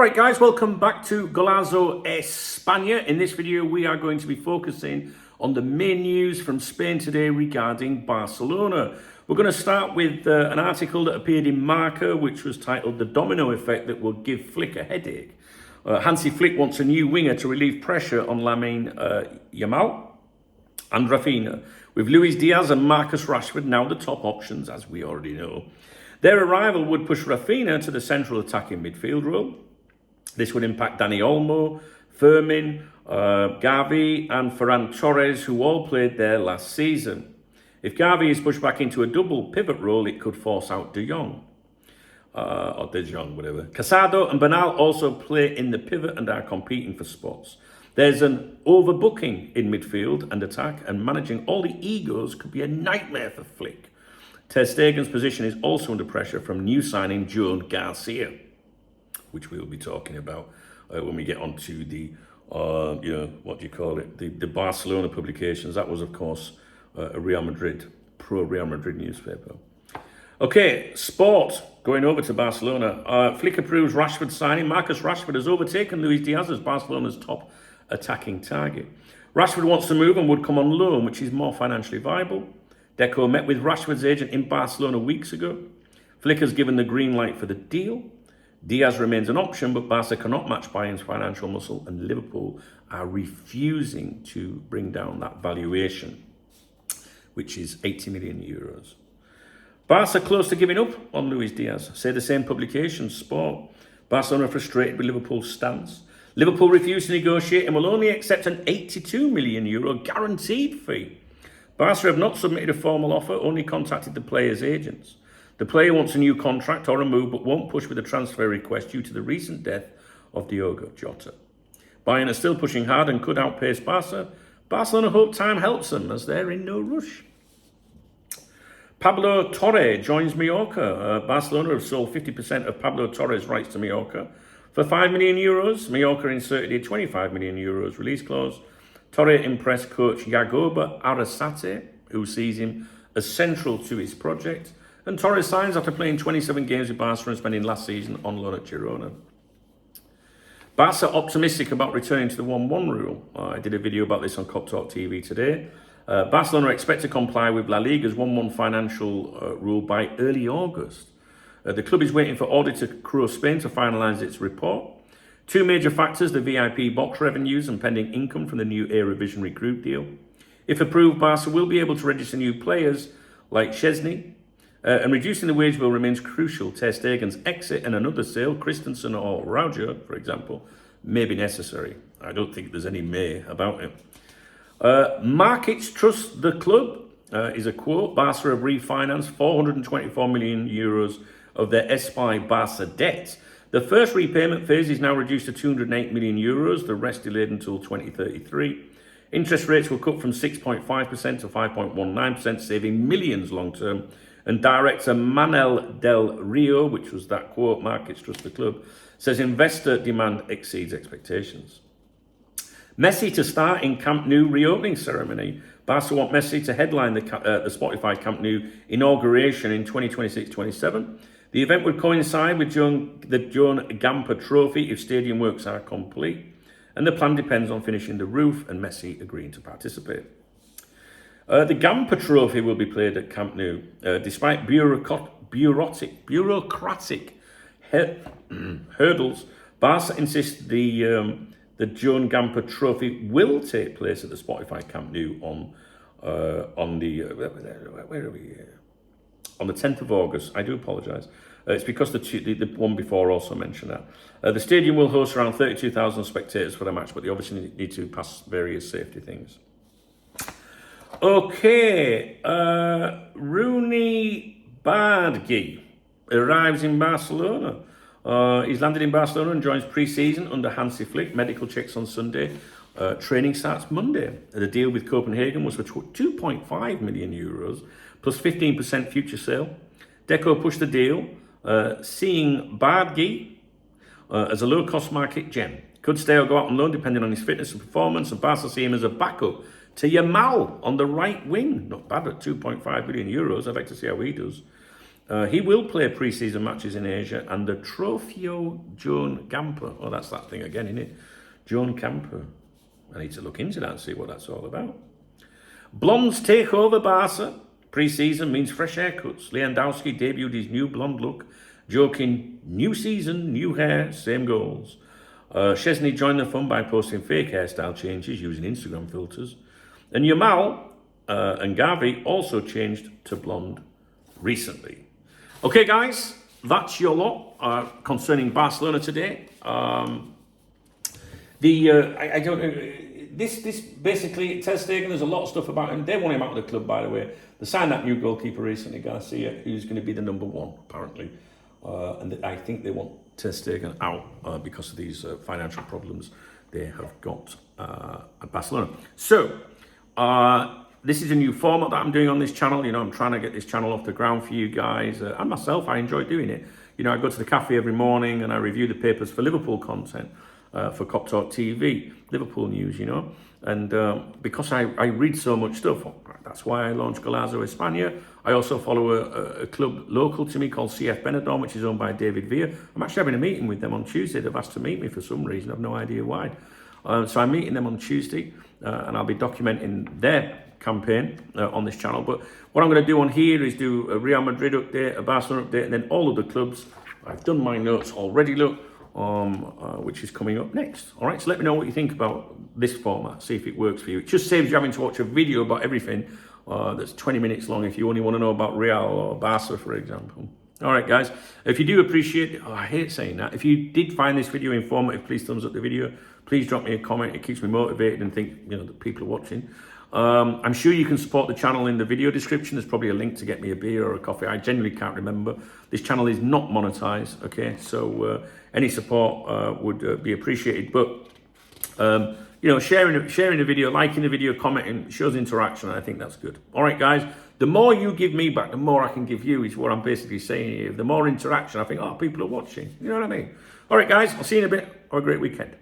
All right, guys, welcome back to Golazo España. In this video, we are going to be focusing on the main news from Spain today regarding Barcelona. We're going to start with an article that appeared in MARCA, which was titled "The Domino Effect That Will Give Flick a Headache." Hansi Flick wants a new winger to relieve pressure on Lamine Yamal and Rafinha, with Luis Diaz and Marcus Rashford now the top options, as we already know. Their arrival would push Rafinha to the central attacking midfield role. This would impact Dani Olmo, Fermin, Gavi and Ferran Torres, who all played there last season. If Gavi is pushed back into a double pivot role, it could force out De Jong. Or De Jong, whatever. Casado and Bernal also play in the pivot and are competing for spots. There's an overbooking in midfield and attack, and managing all the egos could be a nightmare for Flick. Ter Stegen's position is also under pressure from new signing Joan Garcia, which we'll be talking about when we get onto the, the Barcelona publications. That was, of course, a Real Madrid, pro-Real Madrid newspaper. Okay, sport, going over to Barcelona. Flick approves Rashford signing. Marcus Rashford has overtaken Luis Diaz as Barcelona's top attacking target. Rashford wants to move and would come on loan, which is more financially viable. Deco met with Rashford's agent in Barcelona weeks ago. Flick has given the green light for the deal. Diaz remains an option, but Barca cannot match Bayern's financial muscle, and Liverpool are refusing to bring down that valuation, which is 80 million euros. Barca close to giving up on Luis Diaz, say the same publication, Sport. Barcelona frustrated with Liverpool's stance. Liverpool refused to negotiate and will only accept an 82 million euro guaranteed fee. Barca have not submitted a formal offer, only contacted the player's agents. The player wants a new contract or a move, but won't push with a transfer request due to the recent death of Diogo Jota. Bayern are still pushing hard and could outpace Barca. Barcelona hope time helps them, as they're in no rush. Pablo Torre joins Mallorca. Barcelona have sold 50% of Pablo Torre's rights to Mallorca for 5 million euros. Mallorca inserted a 25 million euros release clause. Torre impressed coach Yagoba Arrasate, who sees him as central to his project. And Torres signs after playing 27 games with Barca and spending last season on loan at Girona. Barca optimistic about returning to the 1-1 rule. I did a video about this on Cop Talk TV today. Barcelona expect to comply with La Liga's 1-1 financial rule by early August. The club is waiting for Auditor Cruz Spain to finalise its report. Two major factors, the VIP box revenues and pending income from the new Eurovision recruit deal. If approved, Barca will be able to register new players like Szczesny, and reducing the wage bill remains crucial. Ter Stegen's exit and another sale, Christensen or Raujo, for example, may be necessary. I don't think there's any may about it. Markets trust the club, is a quote. Barca have refinanced 424 million euros of their Espai Barca debt. The first repayment phase is now reduced to 208 million euros, the rest delayed until 2033. Interest rates were cut from 6.5% to 5.19%, saving millions long term. And director Manel Del Rio, which was that quote, Markets trust the club, says investor demand exceeds expectations. Messi to start in Camp Nou reopening ceremony. Barca want Messi to headline the Spotify Camp Nou inauguration in 2026-27. The event would coincide with the Joan Gamper Trophy if stadium works are complete. And the plan depends on finishing the roof and Messi agreeing to participate. The Gamper Trophy will be played at Camp Nou. Despite bureaucratic hurdles, Barca insists the Joan Gamper Trophy will take place at the Spotify Camp Nou on the 10th of August. I do apologise. It's because the one before also mentioned that. The stadium will host around 32,000 spectators for the match, but they obviously need to pass various safety things. Okay, Rooney Bardghji arrives in Barcelona. He's landed in Barcelona and joins pre-season under Hansi Flick. Medical checks on Sunday. Training starts Monday. The deal with Copenhagen was for 2.5 million euros plus 15% future sale. Deco pushed the deal, seeing Bardghji as a low-cost market gem. Could stay or go out on loan depending on his fitness and performance, and Barca see him as a backup to Yamal on the right wing. Not bad at 2.5 million euros. I'd like to see how he does. He will play pre-season matches in Asia, and the Trofeo Joan Camper. Oh, that's that thing again, isn't it? Joan Camper. I need to look into that and see what that's all about. Blondes take over Barca. Pre-season means fresh haircuts. Lewandowski debuted his new blonde look, joking, new season, new hair, same goals. Chesney joined the fun by posting fake hairstyle changes using Instagram filters. And Yamal and Gavi also changed to blonde recently. Okay, guys, that's your lot concerning Barcelona today. I don't know. This basically, Ter Stegen, there's a lot of stuff about him. They want him out of the club, by the way. They signed that new goalkeeper recently, Garcia, who's going to be the number one, apparently. And I think they want Ter Stegen out because of these financial problems they have got at Barcelona. So, this is a new format that I'm doing on this channel. You know, I'm trying to get this channel off the ground for you guys. And myself, I enjoy doing it. You know, I go to the cafe every morning and I review the papers for Liverpool content. For Cop Talk TV, Liverpool news, you know, and because I read so much stuff, that's why I launched Golazo España. I also follow a club local to me called CF Benidorm, which is owned by David Villa. I'm actually having a meeting with them on Tuesday. They've asked to meet me for some reason. I've no idea why. So I'm meeting them on Tuesday, and I'll be documenting their campaign on this channel. But what I'm going to do on here is do a Real Madrid update, a Barcelona update, and then all of the clubs. I've done my notes already, look. Which is coming up next. All right, so let me know what you think about this format, see if it works for you. It just saves you having to watch a video about everything that's 20 minutes long if you only want to know about Real or Barca, for example. All right, guys, if you do appreciate it, I hate saying that. If you did find this video informative, please thumbs up the video. Please drop me a comment. It keeps me motivated and think, you know, that people are watching. I'm sure you can support the channel in the video description. There's probably a link to get me a beer or a coffee. I genuinely can't remember. This channel is not monetized, okay? So any support would be appreciated. But, you know, sharing the video, liking the video, commenting, shows interaction, and I think that's good. All right, guys, the more you give me back, the more I can give you is what I'm basically saying here. The more interaction, I think, oh, people are watching. You know what I mean? All right, guys, I'll see you in a bit. Have a great weekend.